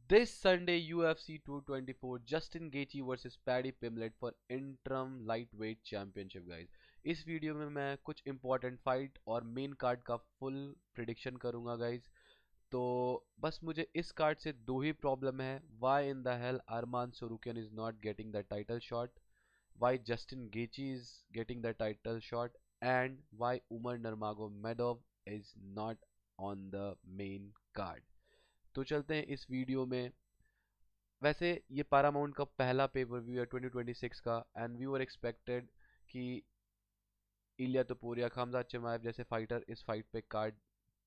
This Sunday UFC 224 Justin Gaethje versus Paddy Pimblett for interim lightweight championship guys. इस वीडियो में मैं कुछ इंपॉर्टेंट फाइट और मेन कार्ड का फुल प्रिडिक्शन करूंगा गाइस। तो बस मुझे इस कार्ड से दो ही प्रॉब्लम है। Why in the hell Arman Tsarukyan is not getting the title shot, why Justin Gaethje is getting the title shot, and why Umar Nurmagomedov is not on the main card. तो चलते हैं इस वीडियो में। वैसे ये Paramount का पहला पेपर व्यू है 2026 का, एंड वी वर एक्सपेक्टेड कि इलिया तोपुरिया, खामजात चिमाएव जैसे फाइटर इस फाइट पे कार्ड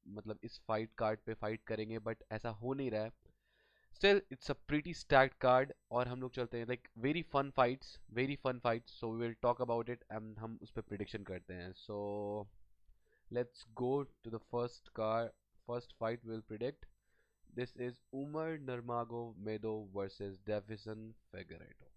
मतलब इस फाइट कार्ड पे फाइट करेंगे, बट ऐसा हो नहीं रहा है। Still it's a pretty stacked card और हम लोग चलते हैं like very fun fights, so we will talk about it and हम उस पर प्रिडिक्शन करते हैं। So let's go to the first fight will predict. This is Umar Nurmagomedov versus Davison Figueiredo।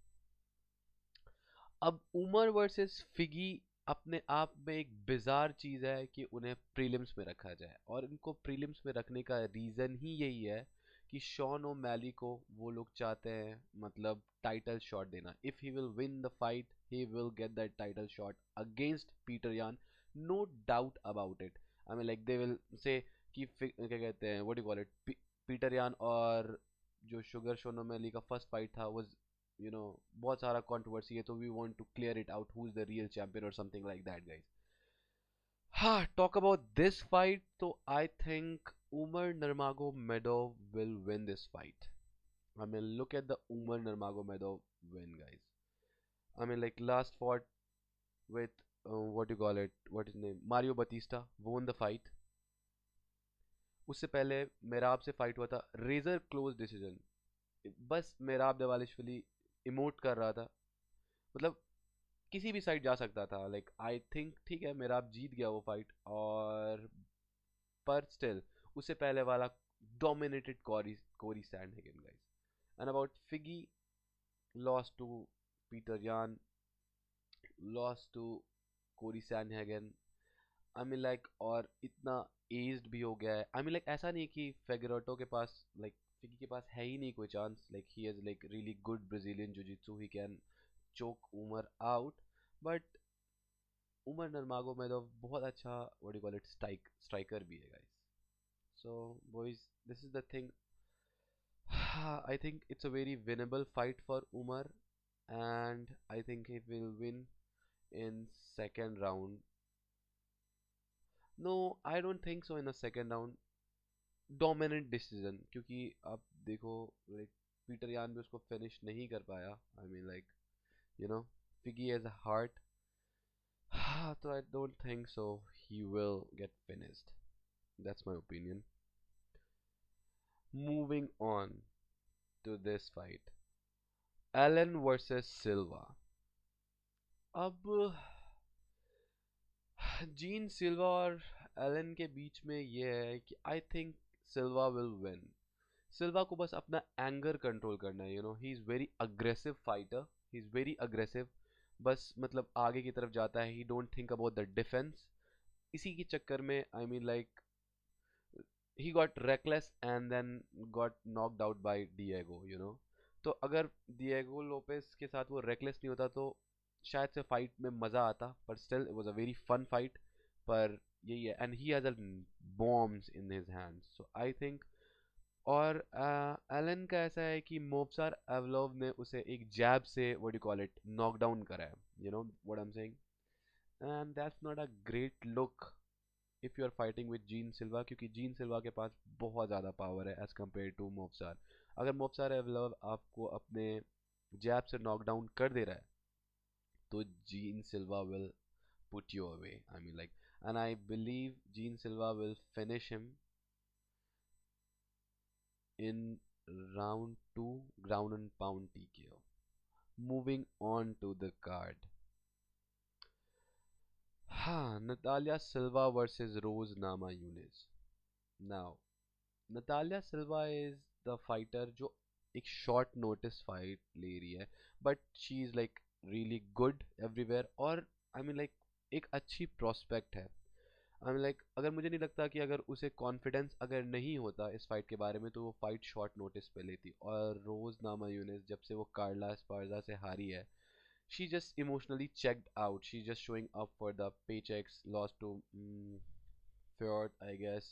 अब उमर वर्सेस फिगी अपने आप में एक बिजार चीज़ है कि उन्हें प्रीलिम्स में रखा जाए, और इनको प्रीलिम्स में रखने का रीज़न ही यही है कि शॉन ओ मैली को वो लोग चाहते हैं मतलब टाइटल शॉट देना। If he will win the fight he will get that title shot against Petr Yan, no doubt about it. I mean like they will say कि क्या कहते हैं, what you call it, Petr Yan और जो sugar शोनो मैली का first fight था वो बहुत सारा कंट्रोवर्सी है, तो we want to clear it out who is the real champion और समथिंग लाइक दैट गाइस। हाँ, टॉक अबाउट दिस फाइट, तो I think Umar Nurmagomedov will win this fight. I mean look at the Umar Nurmagomedov win guys। I mean like last fought with what is his name, Mario Batista won the fight। उससे पहले मेराब से fight हुआ था, razor close decision. बस मेराब दवालिशवली emote कर रहा था, मतलब किसी भी साइड जा सकता था। लाइक आई थिंक ठीक है मेराब जीत गया वो फाइट, और पर स्टिल उससे पहले वाला dominated Cory Sandhagen guys. And about Figgy, lost to Petr Yan, lost to Cory Sandhagen. I mean like और इतना एज्ड भी हो गया है। आई मीन लाइक ऐसा नहीं कि फेगरेटो के पास लाइक फिगी के पास है ही नहीं कोई chance. Like he has like really good Brazilian jiu jitsu, he can choke Umar out, but Umar Nurmagomedov बहुत अच्छा what you call it striker भी है guys. So boys, this is the thing. I think it's a very winnable fight for Umar, and I think he will win in second round. No, I don't think so in a second round, dominant decision. क्योंकि आप देखो like Peter यान भी उसको finish नहीं कर पाया। I mean like you know figgy as a heart, तो I don't think so he will get finished. That's my opinion. Moving on to this fight, Allen versus Silva. अब Jean सिल्वा और Elon के बीच में ये है कि I think Silva will win. Silva को बस अपना एंगर कंट्रोल करना है। He is very aggressive fighter, he is very aggressive. बस मतलब आगे की तरफ जाता है, he don't think about the defense. इसी के चक्कर में I mean like he got reckless and then got knocked out by Diego. तो अगर डिएगो लोपेस के साथ वो रेकलेस नहीं होता तो शायद से फाइट में मज़ा आता, पर still it was a very fun fight. पर यही है, and he has a bombs in his hands, so I think. और एलन का ऐसा है कि मोपसार एवलोव ने उसे एक जैब से what you call it knock down करा है, you know what I am saying. And that's not a great look if you are fighting with Jean Silva, क्योंकि जीन सिल्वा के पास बहुत ज़्यादा पावर है एज कम्पेयर टू मोपसार। अगर मोपसार एवलोव आपको अपने जैब से नॉक डाउन कर दे रहा है तो gene Silva will put you away, I mean like, and I believe Gene Silva will finish him in round 2 ground and pound TKO। Moving on to the card, हाँ, Natalia Silva versus Rose Namajunas। Now Natalia Silva is the fighter जो एक short notice fight ले रही है, but she is like really good everywhere, और आई mean like एक अच्छी prospect है। आई लाइक अगर मुझे नहीं लगता कि अगर उसे कॉन्फिडेंस अगर नहीं होता इस फाइट के बारे में तो वो फाइट शॉर्ट नोटिस पे लेती। और रोज नामायूनेस जब से वो कार्ला स्पार्जा से हारी है, she just emotionally checked out. She just showing up for the paychecks, lost to Fjord, I guess,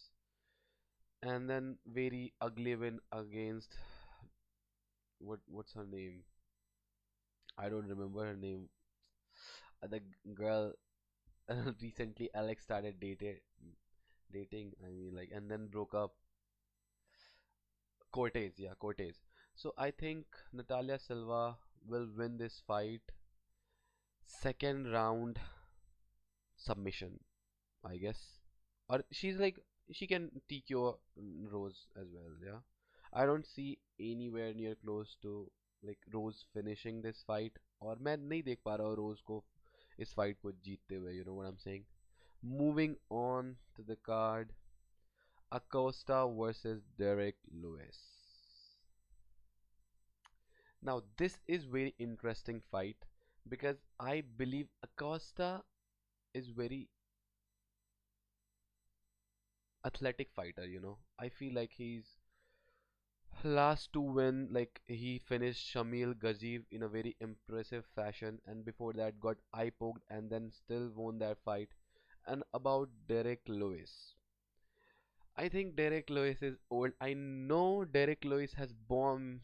and then very ugly win against what's her name? I don't remember her name. The girl recently Alex started dating. I mean, like, and then broke up. Cortez, yeah, Cortez. So I think Natalia Silva will win this fight. Second round submission, I guess. Or she's like she can TKO Rose as well, yeah. I don't see anywhere near close to like Rose finishing this fight, और मैं नहीं देख पा रहा हूँ रोज को इस fight को जीतते हुए, you know what I'm saying. Moving on to the card, Acosta versus Derek Lewis. Now this is very interesting fight because I believe Acosta is very athletic fighter, you know. I feel like he's last to win, like he finished Shamil Gaziev in a very impressive fashion, and before that got eye poked and then still won that fight. And about Derek Lewis, I think Derek Lewis is old. I know Derek Lewis has bomb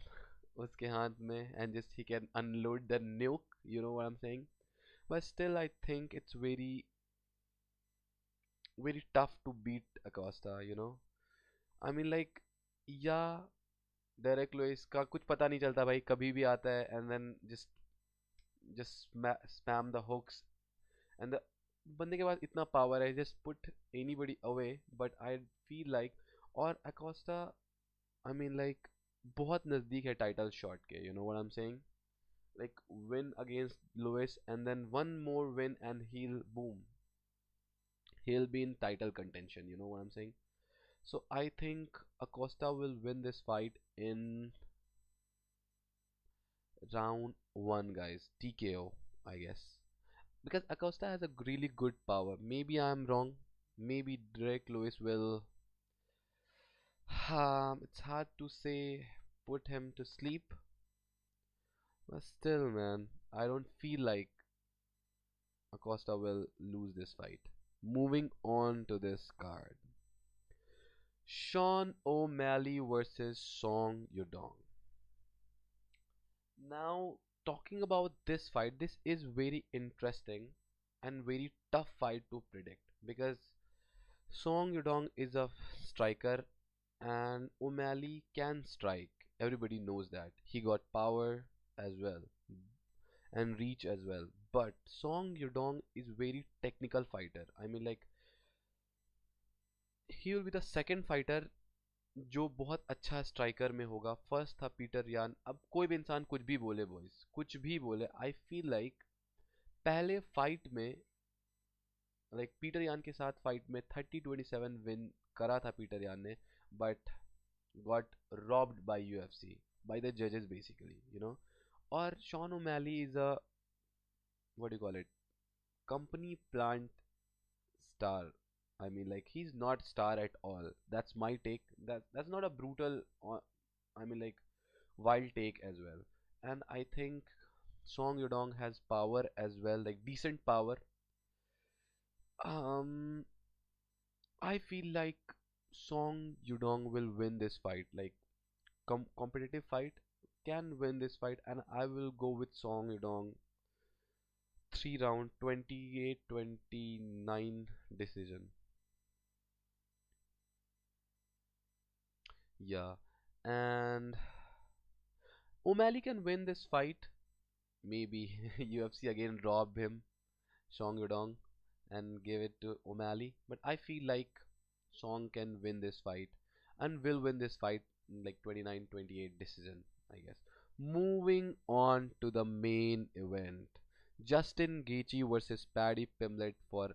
उसके हाथ में and just he can unload the nuke. You know what I'm saying? But still, I think it's very tough to beat Acosta. You know, I mean like yeah, Derek Lewis का कुछ पता नहीं चलता भाई, कभी भी आता है and then just spam the hooks and द बंदे के पास इतना पावर है, just put anybody away. But I feel like और अकोस्टा आई मीन लाइक बहुत नज़दीक है टाइटल शॉट के, you know what I am saying, like win against Lewis and then one more win and he'll boom, he'll be in title contention, you know what I'm saying. So I think Acosta will win this fight in round one, guys. TKO, I guess. Because Acosta has a really good power. Maybe I'm wrong. Maybe Drake Lewis will. It's hard to say. Put him to sleep. But still, man, I don't feel like Acosta will lose this fight. Moving on to this card, Sean O'Malley versus Song Yudong. Now, talking about this fight, this is very interesting and very tough fight to predict because Song Yudong is a striker and O'Malley can strike. Everybody knows that. He got power as well and reach as well. But Song Yudong is very technical fighter. I mean like he will be the second fighter जो बहुत अच्छा striker में होगा। First था Petr यान। अब कोई भी इंसान कुछ भी बोले बॉयज, कुछ भी बोले, आई फील लाइक पहले फाइट में लाइक पीटर यान के साथ फाइट में 30-27 विन करा था पीटर यान ने, but got robbed by UFC, by the जजेस बेसिकली, यू नो। और Sean O'Malley is a what do call it, company plant star. I mean, like he's not star at all. That's my take. That's not a brutal, I mean, like wild take as well. And I think Song Yudong has power as well, like decent power. Um, I feel like Song Yudong will win this fight. Like competitive fight can win this fight, and I will go with Song Yudong 3 round 28-29 decision. Yeah, and O'Malley can win this fight. Maybe UFC again rob him, Song Yudong, and give it to O'Malley. But I feel like Song can win this fight and will win this fight in like 29-28 decision, I guess. Moving on to the main event, Justin Gaethje versus Paddy Pimblett for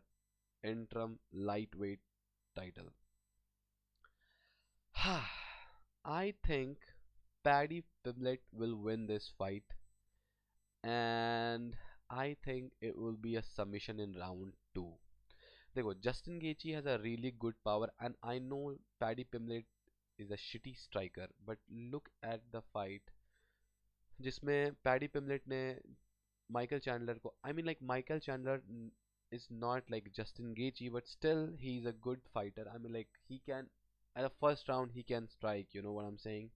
interim lightweight title. I think Paddy Pimblett will win this fight, and I think it will be a submission in round 2 देखो, Justin Gaethje has a really good power and I know Paddy Pimblett is a shitty striker, but look at the fight जिसमें Paddy Pimblett ने Michael Chandler को, I mean like Michael Chandler is not like Justin Gaethje, but still he's a good fighter. I mean, like he can at the first round he can strike. You know what I'm saying?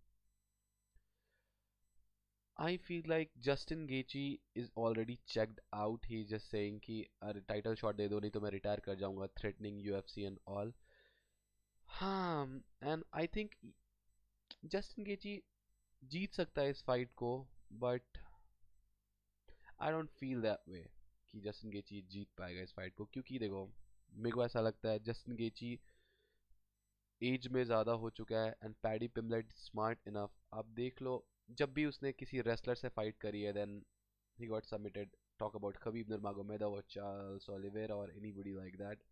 I feel like Justin Gaethje is already checked out. He's just saying कि अरे title shot दे दो नहीं तो मैं retire कर जाऊंगा, threatening UFC and all. हाँ, and I think Justin Gaethje जीत सकता है इस fight को, but I don't feel that way कि जस्टिन गेची जीत पाएगा इस फाइट को, क्योंकि देखो मेरे को ऐसा लगता है जस्टिन गेची एज में ज़्यादा हो चुका है and paddy Pimblett smart enough. आप देख लो, जब भी उसने किसी रेसलर से फाइट करी है then he got submitted. Talk about Khabib Nurmagomedov और चार्ल्स ओलिवेरा और एनीबॉडी लाइक दैट।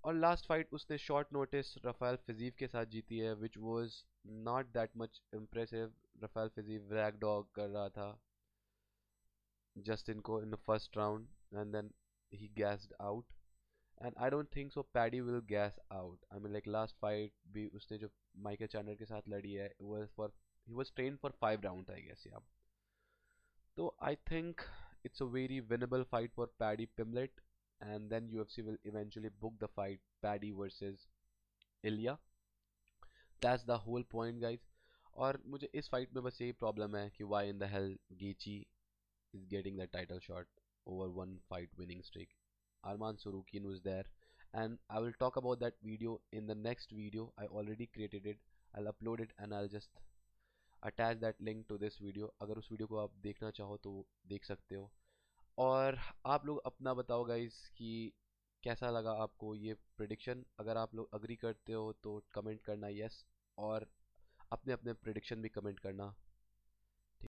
और लास्ट फाइट उसने शॉर्ट नोटिस रफाल फिजीव के साथ जीती है, which was not that much impressive. Rafael Fiziev rag dog कर रहा था जस्टिन को in the first round and then he gassed out, and I don't think so Paddy will gas out. I mean like last fight भी उसने जो Michael Chandler के साथ लड़ी है he was trained for 5 rounds I guess, yeah. So I think it's a very winnable fight for Paddy Pimblett, and then UFC will eventually book the fight Paddy versus Ilya. That's the whole point guys. और मुझे इस fight में बस यही problem है कि why in the hell Gaethje is getting the title shot over one fight winning streak. Arman Surukin was there, and I will talk about that video in the next video. I already created it. I'll upload it and I'll just attach that link to this video. अगर उस video को आप देखना चाहो तो देख सकते हो। और आप लोग अपना बताओ गाइस कि कैसा लगा आपको ये प्रिडिक्शन। अगर आप लोग अग्री करते हो तो कमेंट करना यस, और अपने अपने प्रिडिक्शन भी कमेंट करना।